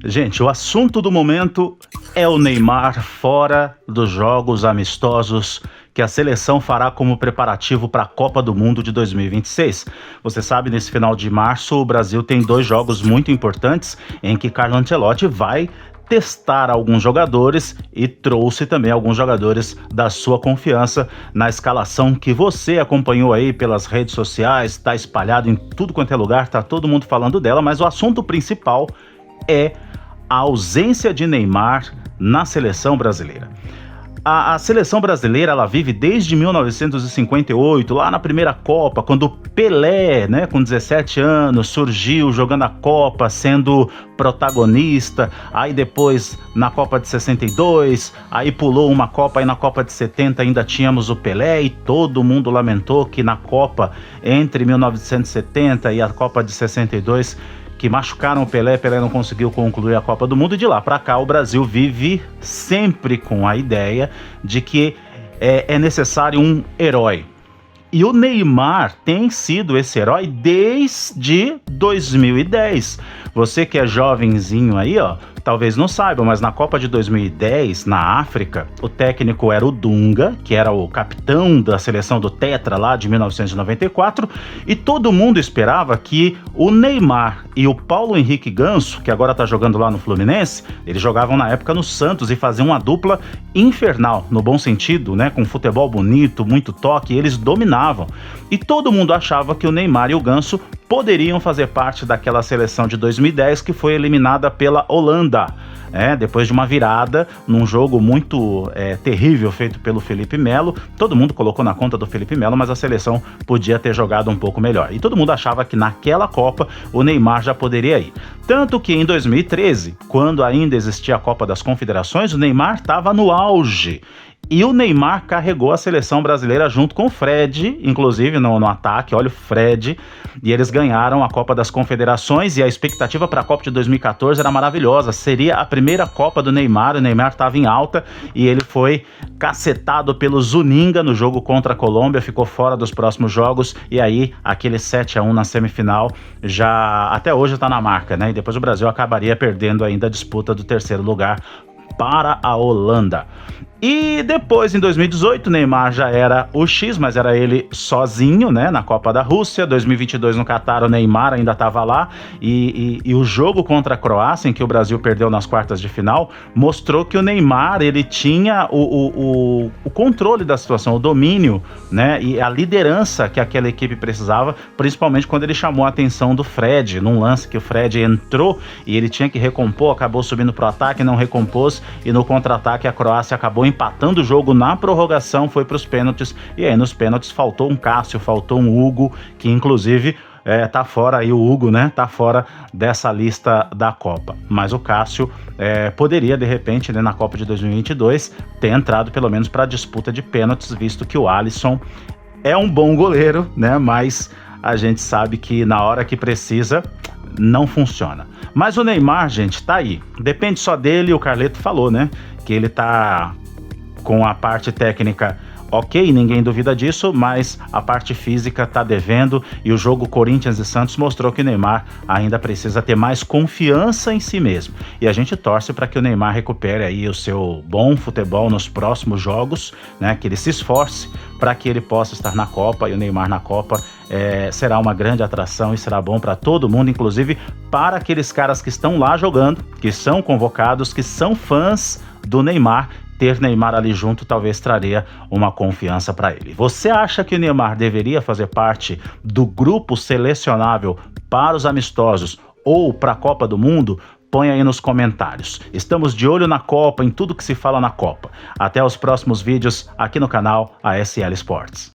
Gente, o assunto do momento é o Neymar fora dos jogos amistosos que a seleção fará como preparativo para a Copa do Mundo de 2026. Você sabe, nesse final de março, o Brasil tem 2 jogos muito importantes em que Carlo Ancelotti vai testar alguns jogadores e trouxe também alguns jogadores da sua confiança na escalação que você acompanhou aí pelas redes sociais, está espalhado em tudo quanto é lugar, está todo mundo falando dela, mas o assunto principal é a ausência de Neymar na seleção brasileira. A seleção brasileira, ela vive desde 1958, lá na primeira Copa, quando o Pelé, né, com 17 anos, surgiu jogando a Copa, sendo protagonista. Aí depois, na Copa de 62, aí pulou uma Copa, aí na Copa de 70 ainda tínhamos o Pelé, e todo mundo lamentou que na Copa entre 1970 e a Copa de 62, que machucaram o Pelé não conseguiu concluir a Copa do Mundo, e de lá para cá o Brasil vive sempre com a ideia de que é necessário um herói. E o Neymar tem sido esse herói desde 2010. Você que é jovenzinho aí, ó, talvez não saiba, mas na Copa de 2010, na África, o técnico era o Dunga, que era o capitão da seleção do Tetra lá de 1994, e todo mundo esperava que o Neymar e o Paulo Henrique Ganso, que agora tá jogando lá no Fluminense, eles jogavam na época no Santos e faziam uma dupla infernal, no bom sentido, né, com futebol bonito, muito toque, e eles dominavam. E todo mundo achava que o Neymar e o Ganso poderiam fazer parte daquela seleção de 2010 que foi eliminada pela Holanda, depois de uma virada num jogo muito terrível feito pelo Felipe Melo. Todo mundo colocou na conta do Felipe Melo, mas a seleção podia ter jogado um pouco melhor. E todo mundo achava que naquela Copa o Neymar já poderia ir. Tanto que em 2013, quando ainda existia a Copa das Confederações, o Neymar estava no auge. E o Neymar carregou a seleção brasileira junto com o Fred, inclusive no ataque, olha o Fred, e eles ganharam a Copa das Confederações, e a expectativa para a Copa de 2014 era maravilhosa, seria a primeira Copa do Neymar, o Neymar estava em alta, e ele foi cacetado pelo Zuninga no jogo contra a Colômbia, ficou fora dos próximos jogos, e aí aquele 7-1 na semifinal já até hoje está na marca, né? E depois o Brasil acabaria perdendo ainda a disputa do 3º lugar para a Holanda. E depois, em 2018, Neymar já era o X, mas era ele sozinho, né, na Copa da Rússia. 2022 no Catar, o Neymar ainda estava lá, e o jogo contra a Croácia, em que o Brasil perdeu nas quartas de final, mostrou que o Neymar, ele tinha o controle da situação, o domínio, né, e a liderança que aquela equipe precisava, principalmente quando ele chamou a atenção do Fred, num lance que o Fred entrou e ele tinha que recompor, acabou subindo pro ataque, não recompôs, e no contra-ataque a Croácia acabou empatando o jogo na prorrogação, foi para os pênaltis, e aí nos pênaltis faltou um Cássio, faltou um Hugo, que inclusive tá fora aí, o Hugo, né, tá fora dessa lista da Copa, mas o Cássio poderia de repente, né, na Copa de 2022 ter entrado pelo menos para a disputa de pênaltis, visto que o Alisson é um bom goleiro, né, mas a gente sabe que na hora que precisa não funciona. Mas o Neymar, gente, tá aí, depende só dele. O Carleto falou, né, que ele tá com a parte técnica ok, ninguém duvida disso, mas a parte física tá devendo, e o jogo Corinthians e Santos mostrou que o Neymar ainda precisa ter mais confiança em si mesmo. E a gente torce para que o Neymar recupere aí o seu bom futebol nos próximos jogos, né? Que ele se esforce para que ele possa estar na Copa, e o Neymar na Copa será uma grande atração e será bom para todo mundo, inclusive para aqueles caras que estão lá jogando, que são convocados, que são fãs do Neymar. Ter Neymar ali junto talvez traria uma confiança para ele. Você acha que o Neymar deveria fazer parte do grupo selecionável para os amistosos ou para a Copa do Mundo? Põe aí nos comentários. Estamos de olho na Copa, em tudo que se fala na Copa. Até os próximos vídeos aqui no canal ASL Sports.